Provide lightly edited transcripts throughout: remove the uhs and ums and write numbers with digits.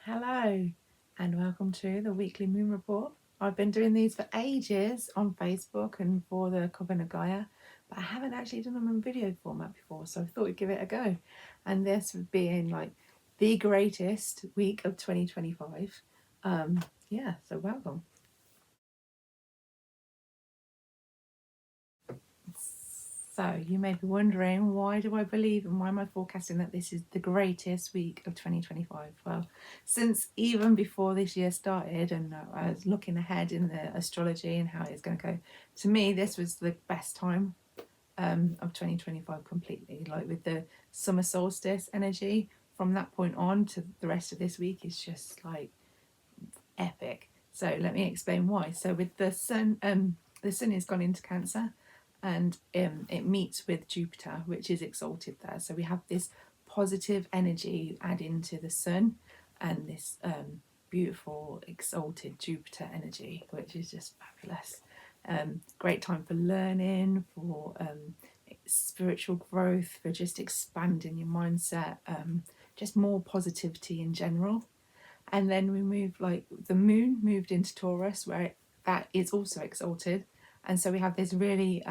Hello and welcome to the weekly moon report. I've been doing these for ages on Facebook and for the Coven of Gaia, but I haven't actually done them in video format before, so I thought I'd give it a go. And this would be in like the greatest week of 2025. So welcome. So you may be wondering, why do I believe and why am I forecasting that this is the greatest week of 2025? Well, since even before this year started and I was looking ahead in the astrology and how it's going to go, to me this was the best time of 2025 completely. Like with the summer solstice energy, from that point on to the rest of this week is just like epic. So let me explain why. So with the sun has gone into Cancer, and it meets with Jupiter, which is exalted there. So we have this positive energy add into the sun, and this beautiful exalted Jupiter energy, which is just fabulous. Great time for learning, for spiritual growth, for just expanding your mindset, just more positivity in general. And then we moved, like the moon moved into Taurus, where that is also exalted, and so we have this really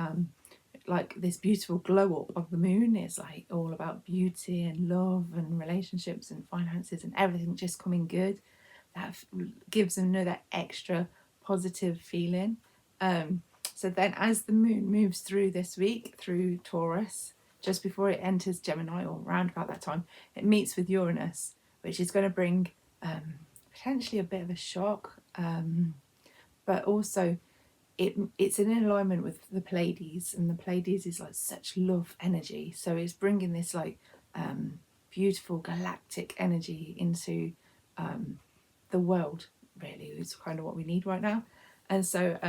like this beautiful glow up of the moon. It's like all about beauty and love and relationships and finances and everything just coming good. That gives another extra positive feeling. So then as the moon moves through this week through Taurus, just before it enters Gemini, or around about that time, it meets with Uranus, which is going to bring potentially a bit of a shock, but also it's in alignment with the Pleiades, and the Pleiades is like such love energy, so it's bringing this like beautiful galactic energy into the world. Really is kind of what we need right now. And so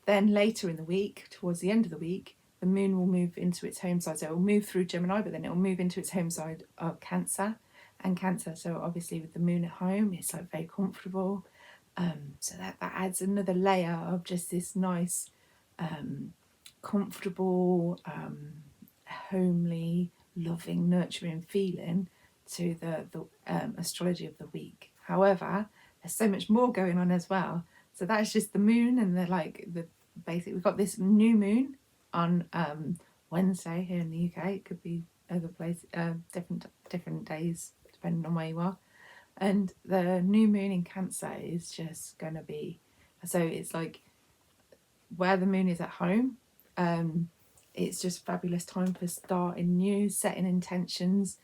then later in the week, towards the end of the week, the moon will move into its home side. So it will move through Gemini, but then it will move into its home side of Cancer. And Cancer, so obviously with the moon at home, it's like very comfortable. So that adds another layer of just this nice, comfortable, homely, loving, nurturing feeling to the astrology of the week. However, there's so much more going on as well. So that's just the moon and the basic. We've got this new moon on Wednesday here in the UK. It could be other places, different days depending on where you are. And the new moon in Cancer is just going to be, so it's like where the moon is at home. It's just fabulous time for starting new, setting intentions,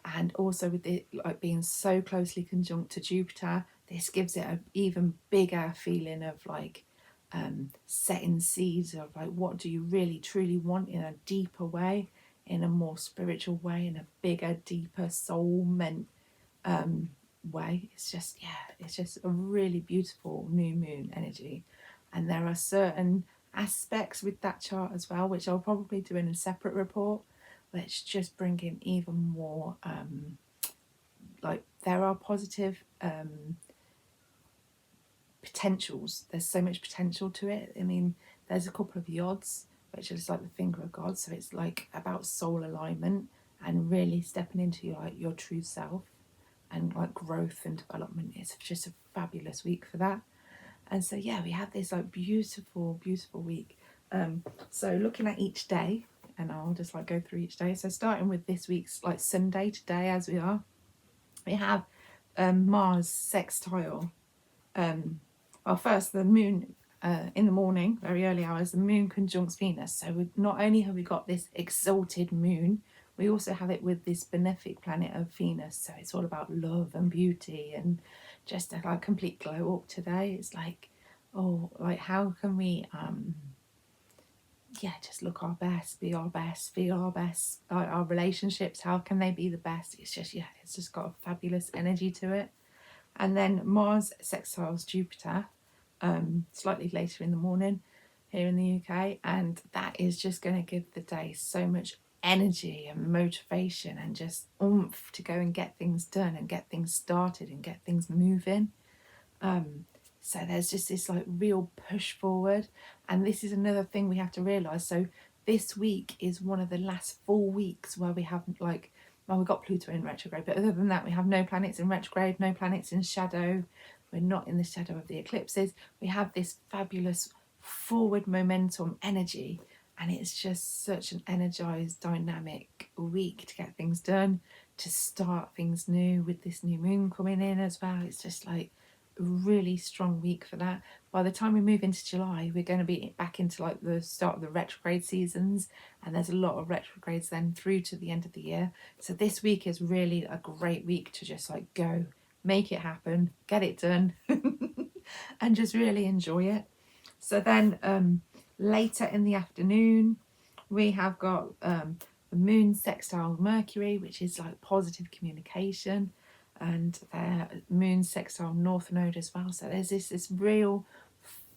and also with it like being so closely conjunct to Jupiter, this gives it an even bigger feeling of like setting seeds of like, what do you really truly want in a deeper way, in a more spiritual way, in a bigger, deeper, soul meant way. It's just a really beautiful new moon energy. And there are certain aspects with that chart as well, which I'll probably do in a separate report, which just bring in even more like there are positive potentials. There's so much potential to it. I mean, there's a couple of yods, which is like the finger of God, so it's like about soul alignment and really stepping into your true self, and like growth and development. It's just a fabulous week for that. And so yeah, we have this like beautiful week. So looking at each day, and I'll just like go through each day. So starting with this week's like Sunday today, as we have Mars sextile. Well, first the moon in the morning, very early hours, the moon conjuncts Venus. So not only have we got this exalted moon, we also have it with this benefic planet of Venus. So it's all about love and beauty and just a like complete glow up today. It's like, oh, like how can we just look our best, be our best, feel our best. Like our relationships, how can they be the best? It's just got a fabulous energy to it. And then Mars sextiles Jupiter slightly later in the morning here in the UK, and that is just going to give the day so much energy and motivation and just oomph to go and get things done and get things started and get things moving. So there's just this like real push forward, and this is another thing we have to realize. So this week is one of the last 4 weeks where we have like well, we've got Pluto in retrograde, but other than that, we have no planets in retrograde, no planets in shadow. We're not in the shadow of the eclipses. We have this fabulous forward momentum energy, and it's just such an energized, dynamic week to get things done, to start things new with this new moon coming in as well. It's just like a really strong week for that. By the time we move into July, we're going to be back into like the start of the retrograde seasons, and there's a lot of retrogrades then through to the end of the year. So this week is really a great week to just like go, make it happen, get it done, and just really enjoy it. So then later in the afternoon, we have got the moon sextile Mercury, which is like positive communication, and their moon sextile North Node as well. So there's this real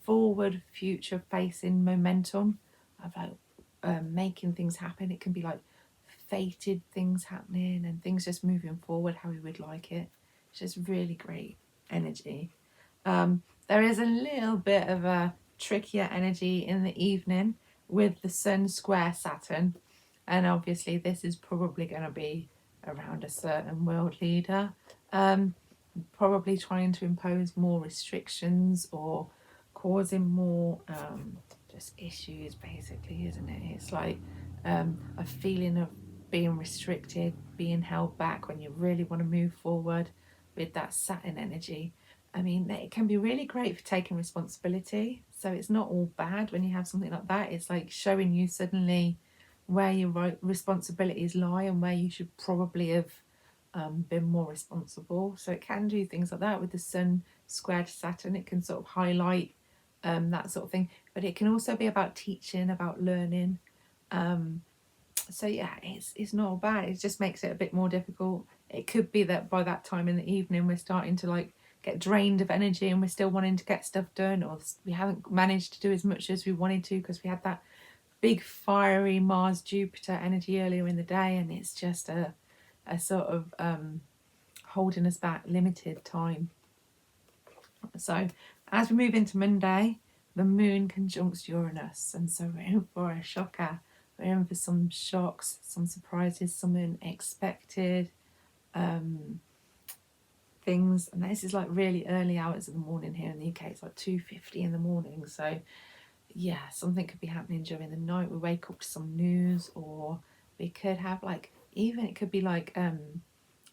forward, future facing momentum of like making things happen. It can be like fated things happening and things just moving forward how we would like it. It's just really great energy. There is a little bit of a trickier energy in the evening with the Sun square Saturn, and obviously this is probably going to be around a certain world leader, probably trying to impose more restrictions or causing more just issues, basically, isn't it? It's like a feeling of being restricted, being held back when you really want to move forward with that Saturn energy. I mean, it can be really great for taking responsibility. So it's not all bad when you have something like that. It's like showing you suddenly where your responsibilities lie and where you should probably have been more responsible. So it can do things like that with the Sun squared Saturn. It can sort of highlight that sort of thing. But it can also be about teaching, about learning. So yeah, it's not bad. It just makes it a bit more difficult. It could be that by that time in the evening we're starting to like get drained of energy and we're still wanting to get stuff done, or we haven't managed to do as much as we wanted to because we had that big fiery Mars Jupiter energy earlier in the day, and it's just a sort of holding us back, limited time. So as we move into Monday, the moon conjuncts Uranus, and so we're in for a shocker. We're in for some shocks, some surprises, some unexpected things. And this is like really early hours of the morning here in the UK. It's like 2:50 in the morning. So yeah, something could be happening during the night. We wake up to some news, or we could have like, even it could be like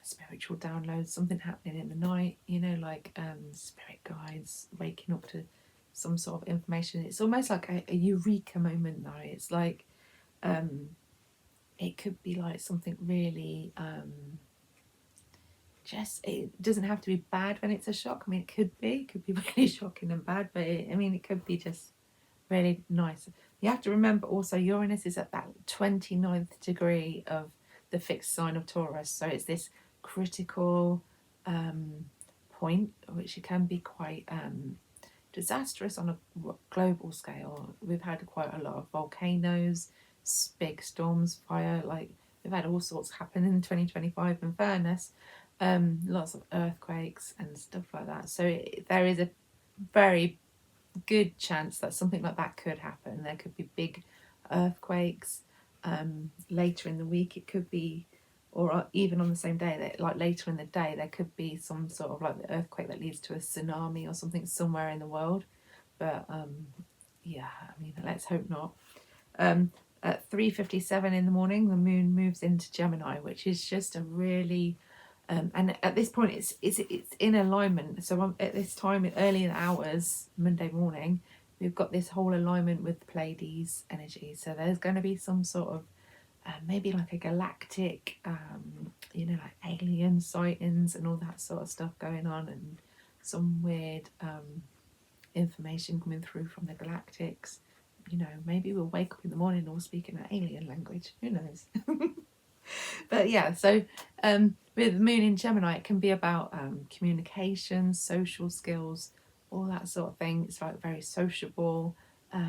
spiritual downloads, something happening in the night, you know, like spirit guides waking up to some sort of information. It's almost like a eureka moment though. It's like it could be like something really just, it doesn't have to be bad when it's a shock. I mean, it could be really shocking and bad, but it could be just really nice. You have to remember also Uranus is at that 29th degree of the fixed sign of Taurus, so it's this critical point which can be quite disastrous on a global scale. We've had quite a lot of volcanoes, big storms, fire, like we've had all sorts happen in 2025 in fairness, lots of earthquakes and stuff like that. So there is a very good chance that something like that could happen. There could be big earthquakes later in the week. It could be, or even on the same day, that like later in the day, there could be some sort of like the earthquake that leads to a tsunami or something somewhere in the world. But yeah, I mean, let's hope not. At 3:57 in the morning, the moon moves into Gemini, which is just a really and at this point it's in alignment. So at this time, early in the hours, Monday morning, we've got this whole alignment with Pleiades energy. So there's going to be some sort of maybe like a galactic, like alien sightings and all that sort of stuff going on, and some weird information coming through from the galactics. You know, maybe we'll wake up in the morning all speaking an alien language. Who knows? But yeah, so with the moon in Gemini, it can be about communication, social skills, all that sort of thing. It's like very sociable. So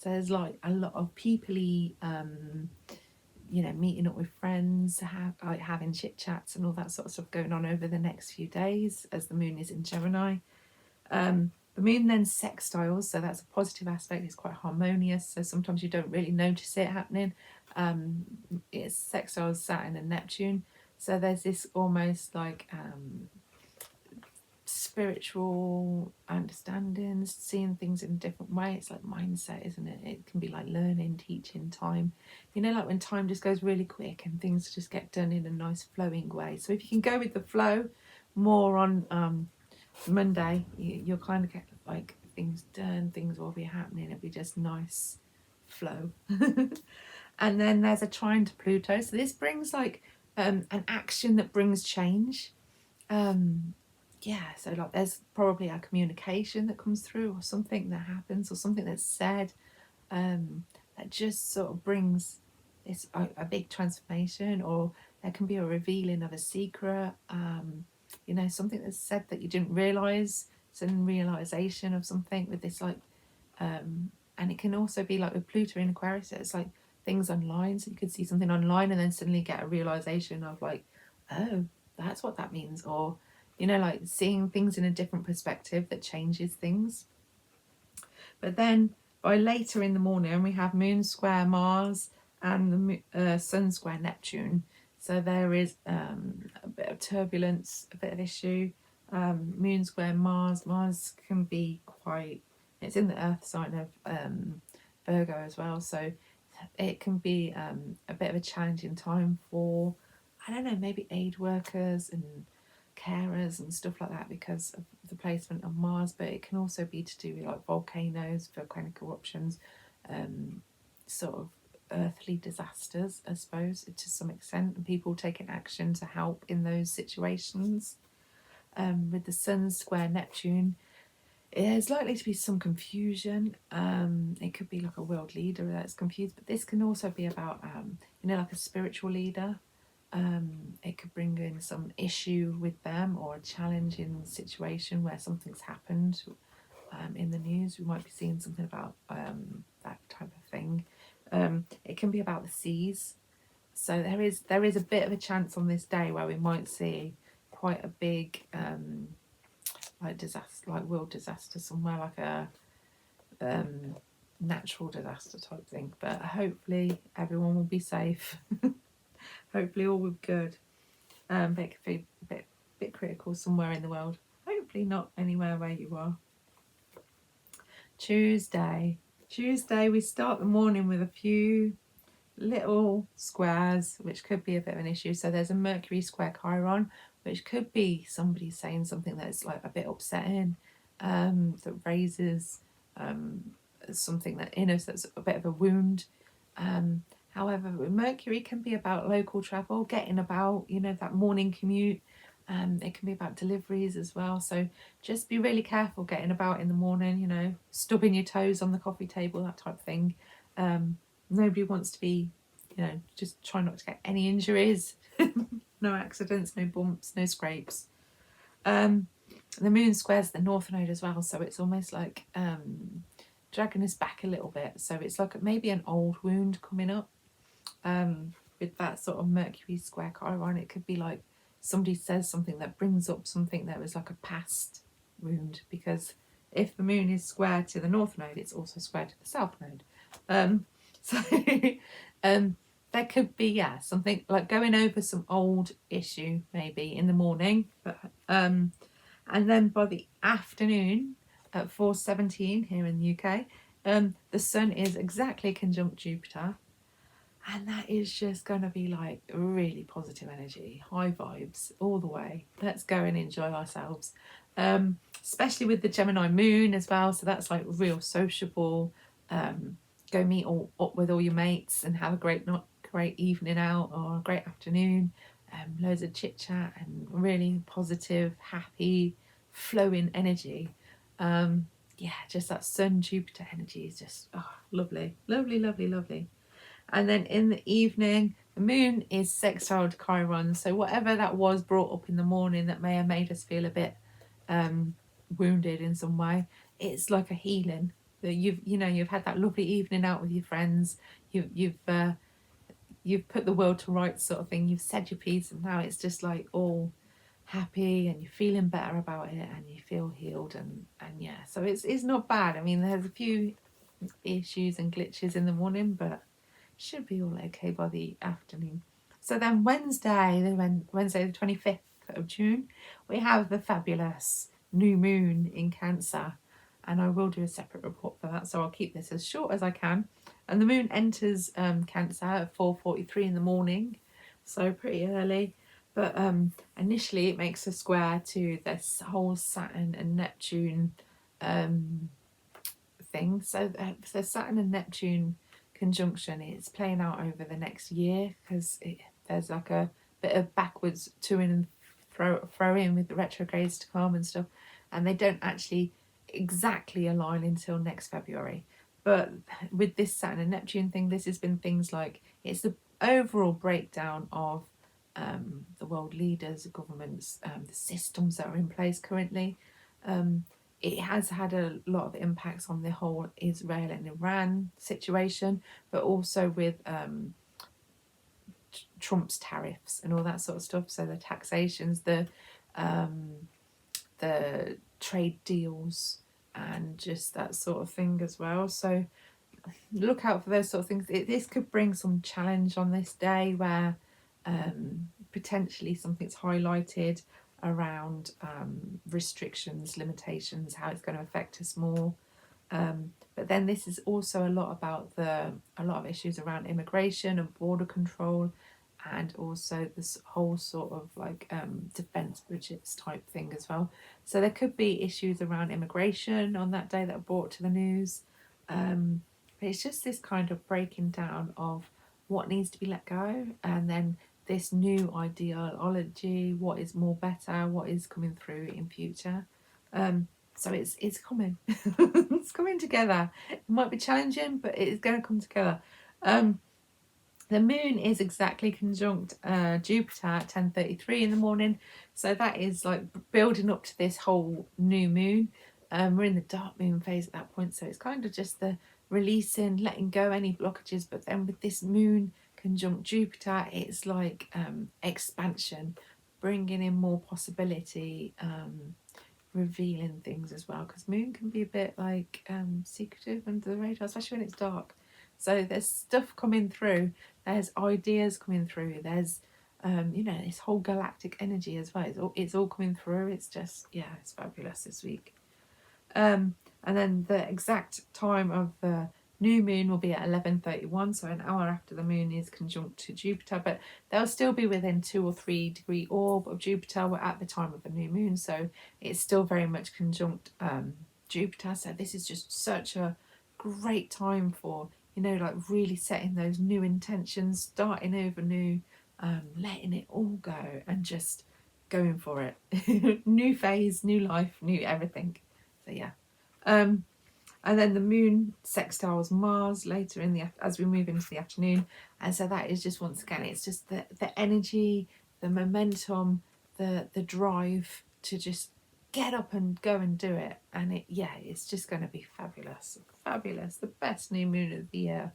there's like a lot of peoply, meeting up with friends, having chit chats and all that sort of stuff going on over the next few days as the moon is in Gemini. The moon then sextiles, so that's a positive aspect. It's quite harmonious, so sometimes you don't really notice it happening, It's sextile Saturn and Neptune, so there's this almost like spiritual understandings, seeing things in a different way. It's like mindset, isn't it? It can be like learning, teaching, time. You know, like when time just goes really quick and things just get done in a nice flowing way. So if you can go with the flow more on Monday, you'll kind of get like things done, things will be happening. It'll be just nice flow. And then there's a trine to Pluto. So this brings like an action that brings change. Yeah, so like there's probably a communication that comes through, or something that happens, or something that's said, that just sort of brings this a big transformation, or there can be a revealing of a secret, you know, something that's said that you didn't realize, some realization of something with this like, and it can also be like with Pluto in Aquarius, it's like things online, so you could see something online and then suddenly get a realization of like, oh, that's what that means, or you know, like seeing things in a different perspective that changes things. But then by later in the morning, we have Moon square Mars and the Sun square Neptune. So there is a bit of turbulence, a bit of issue. Moon square Mars. Mars can be quite, it's in the Earth sign of Virgo as well. So it can be a bit of a challenging time for, I don't know, maybe aid workers and carers and stuff like that because of the placement of Mars, but it can also be to do with like volcanoes, volcanic eruptions, sort of earthly disasters, I suppose, to some extent, and people taking action to help in those situations. With the Sun square Neptune, there's likely to be some confusion. It could be like a world leader that's confused, but this can also be about, you know, like a spiritual leader. It could bring in some issue with them or a challenging situation where something's happened in the news. We might be seeing something about that type of thing. It can be about the seas. So there is a bit of a chance on this day where we might see quite a big like disaster, like world disaster somewhere, like a natural disaster type thing. But hopefully everyone will be safe. Hopefully all will be good. But it could be a bit critical somewhere in the world. Hopefully not anywhere where you are. Tuesday, we start the morning with a few little squares, which could be a bit of an issue. So there's a Mercury square Chiron, which could be somebody saying something that's like a bit upsetting, that raises something that in us that's a bit of a wound. However, Mercury can be about local travel, getting about, you know, that morning commute. It can be about deliveries as well. So just be really careful getting about in the morning, you know, stubbing your toes on the coffee table, that type of thing. Nobody wants to be, you know, just try not to get any injuries, no accidents, no bumps, no scrapes. The moon squares the north node as well, so it's almost like dragging us back a little bit. So it's like maybe an old wound coming up. With that sort of Mercury square Chiron, it could be like somebody says something that brings up something that was like a past wound, because if the moon is square to the north node, it's also square to the south node. So there could be, yeah, something like going over some old issue maybe in the morning, but and then by the afternoon at 4:17 here in the UK, the sun is exactly conjunct Jupiter, and that is just going to be like really positive energy, high vibes all the way. Let's go and enjoy ourselves, especially with the Gemini moon as well. So that's like real sociable. Go meet up with all your mates and have a great evening out or a great afternoon. Loads of chit chat and really positive, happy, flowing energy. Yeah, just that Sun Jupiter energy is just lovely, lovely, lovely, lovely. And then in the evening, the moon is sextile to Chiron. So whatever that was brought up in the morning that may have made us feel a bit wounded in some way, it's like a healing. That you've had that lovely evening out with your friends. You've put the world to rights sort of thing. You've said your piece, and now it's just like all happy, and you're feeling better about it, and you feel healed, and yeah. So it's not bad. I mean, there's a few issues and glitches in the morning, but should be all okay by the afternoon. So then Wednesday the 25th of June, we have the fabulous new moon in Cancer, and I will do a separate report for that, so I'll keep this as short as I can. And the moon enters Cancer at 4:43 in the morning, so pretty early. But initially it makes a square to this whole Saturn and Neptune thing. So the Saturn and Neptune conjunction is playing out over the next year, because there's like a bit of backwards to and throw in with the retrogrades to come and stuff, and they don't actually exactly align until next February. But with this Saturn and Neptune thing, this has been things like, it's the overall breakdown of the world leaders, the governments, the systems that are in place currently. It has had a lot of impacts on the whole Israel and Iran situation, but also with Trump's tariffs and all that sort of stuff. So the taxations, the trade deals, and just that sort of thing as well. So look out for those sort of things. This could bring some challenge on this day, where potentially something's highlighted around restrictions, limitations, how it's going to affect us more. But then this is also a lot about a lot of issues around immigration and border control, and also this whole sort of like defence budgets type thing as well. So there could be issues around immigration on that day that are brought to the news. But it's just this kind of breaking down of what needs to be let go, and then this new ideology, what is more better, what is coming through in future. So it's coming. It's coming together. It might be challenging, but it is going to come together. The moon is exactly conjunct Jupiter at 10:33 in the morning, so that is like building up to this whole new moon. We're in the dark moon phase at that point, so it's kind of just the releasing, letting go any blockages. But then with this moon conjunct Jupiter, it's like expansion, bringing in more possibility, revealing things as well, because moon can be a bit like secretive under the radar, especially when it's dark. So there's stuff coming through, there's ideas coming through, there's this whole galactic energy as well. It's all coming through. It's just, yeah, it's fabulous this week. And then the exact time of the new moon will be at 11:31, so an hour after the moon is conjunct to Jupiter, but they'll still be within 2 or 3 degree orb of Jupiter at the time of the new moon, so it's still very much conjunct Jupiter. So this is just such a great time for, like really setting those new intentions, starting over new, letting it all go and just going for it. New phase, new life, new everything. So yeah. And then the moon sextiles Mars later as we move into the afternoon, and so that is just, once again, it's just the energy, the momentum, the drive to just get up and go and do it. And it's just going to be fabulous, the best new moon of the year.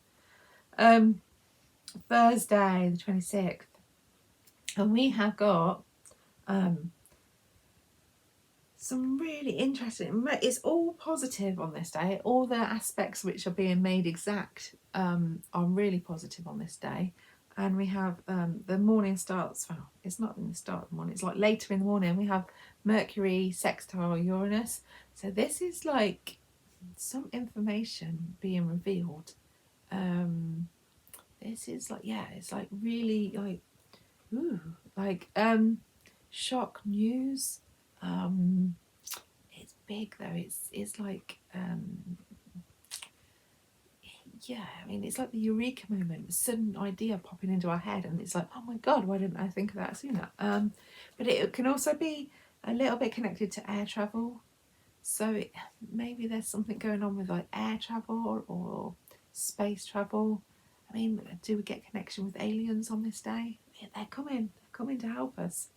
Thursday the 26th, and we have got some really interesting, it's all positive on this day. All the aspects which are being made exact are really positive on this day. And we have the morning starts, well, it's not in the start of the morning, it's like later in the morning. We have Mercury sextile Uranus, so this is like some information being revealed. This is like, it's like really like, ooh, like shock news. It's big though. It's like it's like the eureka moment, a sudden idea popping into our head, and it's like, oh my god, why didn't I think of that sooner? But it can also be a little bit connected to air travel. So maybe there's something going on with like air travel or space travel. I mean, do we get connection with aliens on this day? Yeah, they're coming to help us.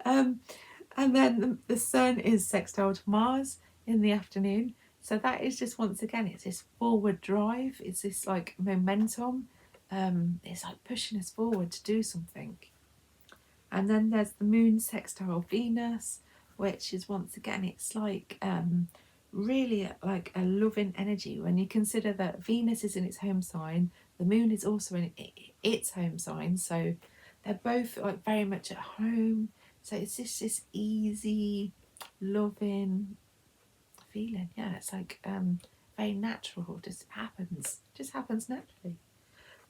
And then the sun is sextile to Mars in the afternoon. So that is just, once again, it's this forward drive. It's this like momentum. It's like pushing us forward to do something. And then there's the moon sextile Venus, which is, once again, it's like really like a loving energy. When you consider that Venus is in its home sign, the moon is also in its home sign, so they're both like very much at home. So it's just this easy, loving feeling. Yeah, it's like very natural. Just happens naturally.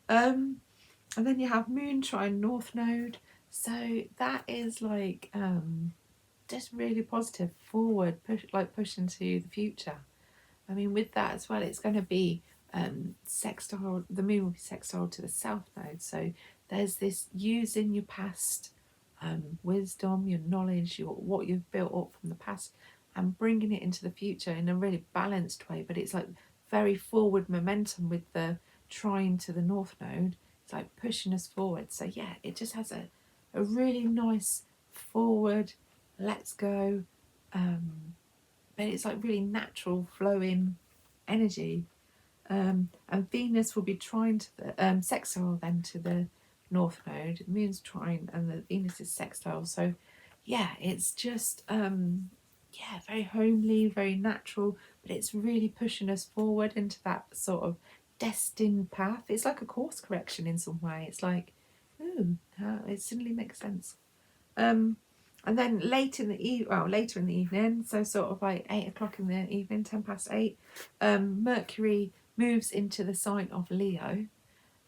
And then you have Moon trine North Node. So that is like just really positive, forward, push into the future. I mean, with that as well, it's going to be sextile. The moon will be sextile to the south node. So there's this using your past wisdom, your knowledge, what you've built up from the past, and bringing it into the future in a really balanced way. But it's like very forward momentum with the trine to the north node. It's like pushing us forward. So yeah, it just has a really nice forward, let's go. But it's like really natural flowing energy. And Venus will be trine to the sextile then to the north node. The moon's trine and the Venus is sextile. So yeah, it's just yeah, very homely, very natural, but it's really pushing us forward into that sort of destined path. It's like a course correction in some way. It's like, ooh, it suddenly makes sense. And then later in the evening, so sort of like 8 o'clock in the evening, 8:10, Mercury moves into the sign of Leo,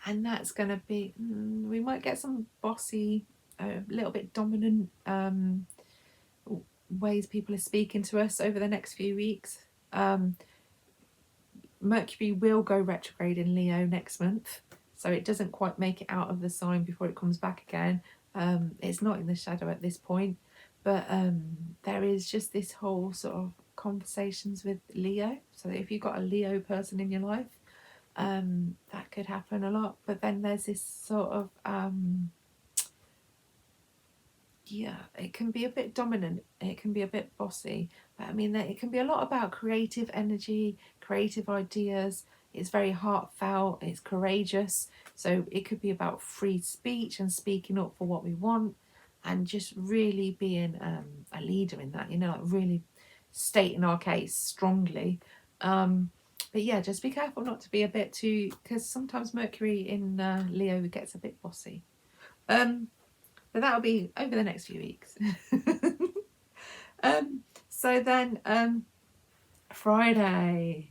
and that's going to be we might get some bossy, a little bit dominant ways people are speaking to us over the next few weeks. Mercury will go retrograde in Leo next month, so it doesn't quite make it out of the sign before it comes back again. It's not in the shadow at this point, but there is just this whole sort of conversations with Leo. So if you've got a Leo person in your life, that could happen a lot. But then there's this sort of yeah, it can be a bit dominant, it can be a bit bossy, but I mean, it can be a lot about creative energy, creative ideas. It's very heartfelt, it's courageous, so it could be about free speech and speaking up for what we want, and just really being a leader in that, like really stating our case strongly. But yeah, just be careful not to be a bit too, because sometimes Mercury in Leo gets a bit bossy. But that'll be over the next few weeks. So then Friday,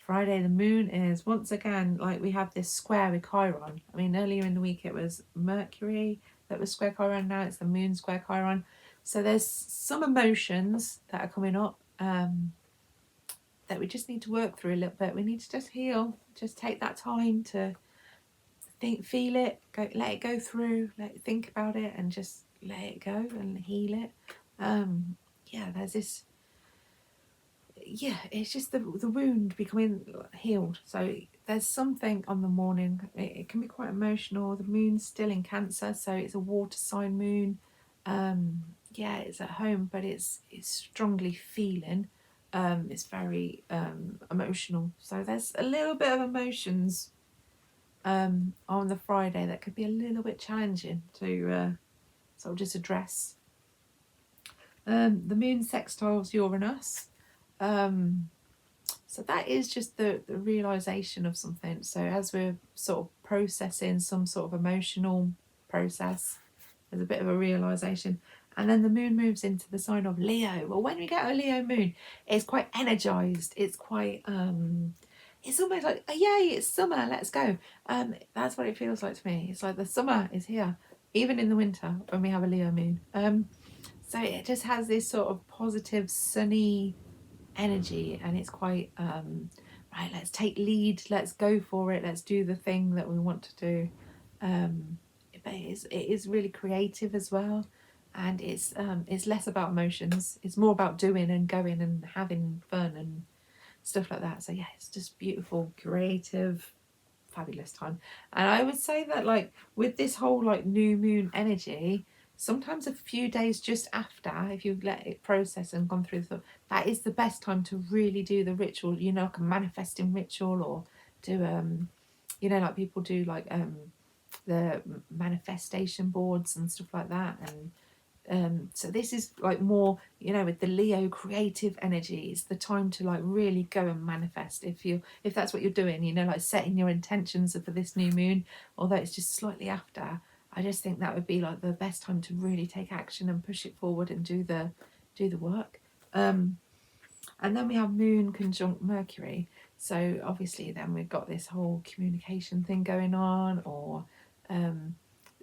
the moon is once again, like, we have this square with Chiron. I mean, earlier in the week it was Mercury that was square Chiron, now it's the moon square Chiron. So there's some emotions that are coming up that we just need to work through a little bit. We need to just heal, just take that time to feel it, let it go through, think about it, and just let it go and heal it. Yeah, there's this. Yeah, it's just the wound becoming healed. So there's something on the morning. It can be quite emotional. The moon's still in Cancer, so it's a water sign moon. Yeah, it's at home, but it's strongly feeling. It's very emotional. So there's a little bit of emotions on the Friday that could be a little bit challenging to sort of just address. The moon sextiles Uranus. So that is just the realization of something. So as we're sort of processing some sort of emotional process, there's a bit of a realization. And then the moon moves into the sign of Leo. Well, when we get a Leo moon, it's quite energized. It's quite it's almost like, oh, yay, it's summer, let's go. That's what it feels like to me. It's like the summer is here, even in the winter when we have a Leo moon. So it just has this sort of positive, sunny energy, and it's quite right, let's take lead, let's go for it, let's do the thing that we want to do. But it is really creative as well, and it's less about emotions, it's more about doing and going and having fun and stuff like that. So yeah, it's just beautiful, creative, fabulous time. And I would say that, like, with this whole like new moon energy, sometimes a few days just after, if you let it process and gone through the thought, that is the best time to really do the ritual, like a manifesting ritual, or do like people do like the manifestation boards and stuff like that, and So this is like more, you know, with the Leo creative energy, it's the time to like really go and manifest. If that's what you're doing, you know, like setting your intentions for this new moon, although it's just slightly after, I just think that would be like the best time to really take action and push it forward and do the work. And then we have Moon conjunct Mercury. So obviously then we've got this whole communication thing going on, or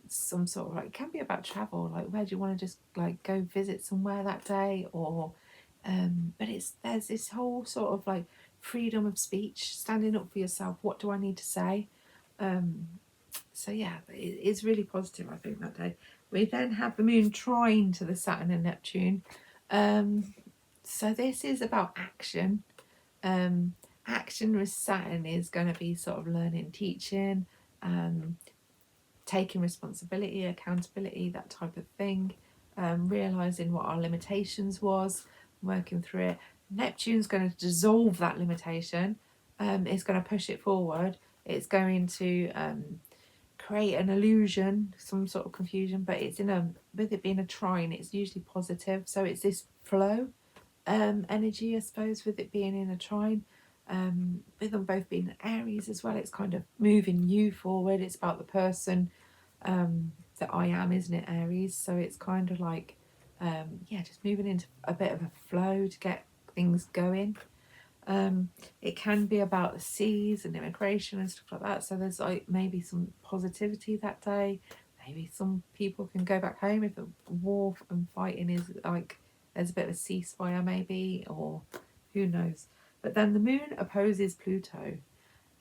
some sort of like, it can be about travel, like where do you want to just like go visit somewhere that day, or but there's this whole sort of like freedom of speech, standing up for yourself. What do I need to say? So yeah, it's really positive, I think, that day. We then have the moon trine to the Saturn and Neptune. So this is about action. Action with Saturn is going to be sort of learning, teaching, taking responsibility, accountability, that type of thing. Realizing what our limitations was, working through it. Neptune's going to dissolve that limitation. It's going to push it forward. It's going to create an illusion, some sort of confusion, but it's with it being a trine, it's usually positive. So it's this flow energy, I suppose, with it being in a trine. With them both being Aries as well, it's kind of moving you forward. It's about the person that I am, isn't it, Aries? So it's kind of like, just moving into a bit of a flow to get things going. It can be about the seas and immigration and stuff like that. So there's like maybe some positivity that day. Maybe some people can go back home if the war and fighting is like, there's a bit of a ceasefire maybe, or who knows. But then the moon opposes Pluto,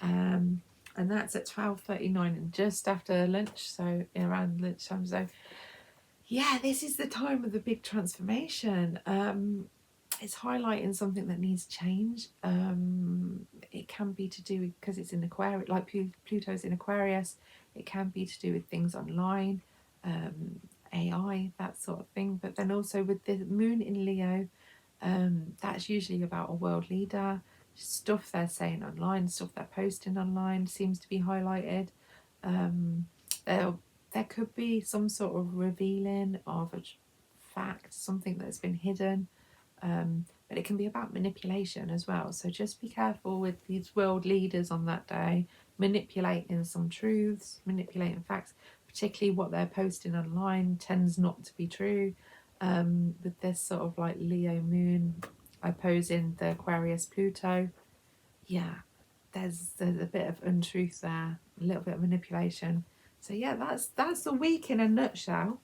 and that's at 12:39 and just after lunch, so around lunchtime. So yeah, this is the time of the big transformation. It's highlighting something that needs change. It can be to do with, because it's in Aquarius, like Pluto's in Aquarius, it can be to do with things online, AI, that sort of thing. But then also with the moon in Leo, that's usually about a world leader. Stuff they're saying online, stuff they're posting online seems to be highlighted. There could be some sort of revealing of a fact, something that's been hidden. But it can be about manipulation as well. So just be careful with these world leaders on that day, manipulating some truths, manipulating facts, particularly what they're posting online tends not to be true. With this sort of like Leo moon opposing the Aquarius Pluto, yeah, there's a bit of untruth there, a little bit of manipulation. So yeah, that's the week in a nutshell.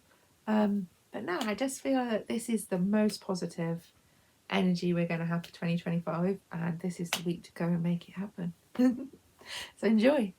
But no, I just feel that this is the most positive energy we're going to have for 2025, and this is the week to go and make it happen. So enjoy.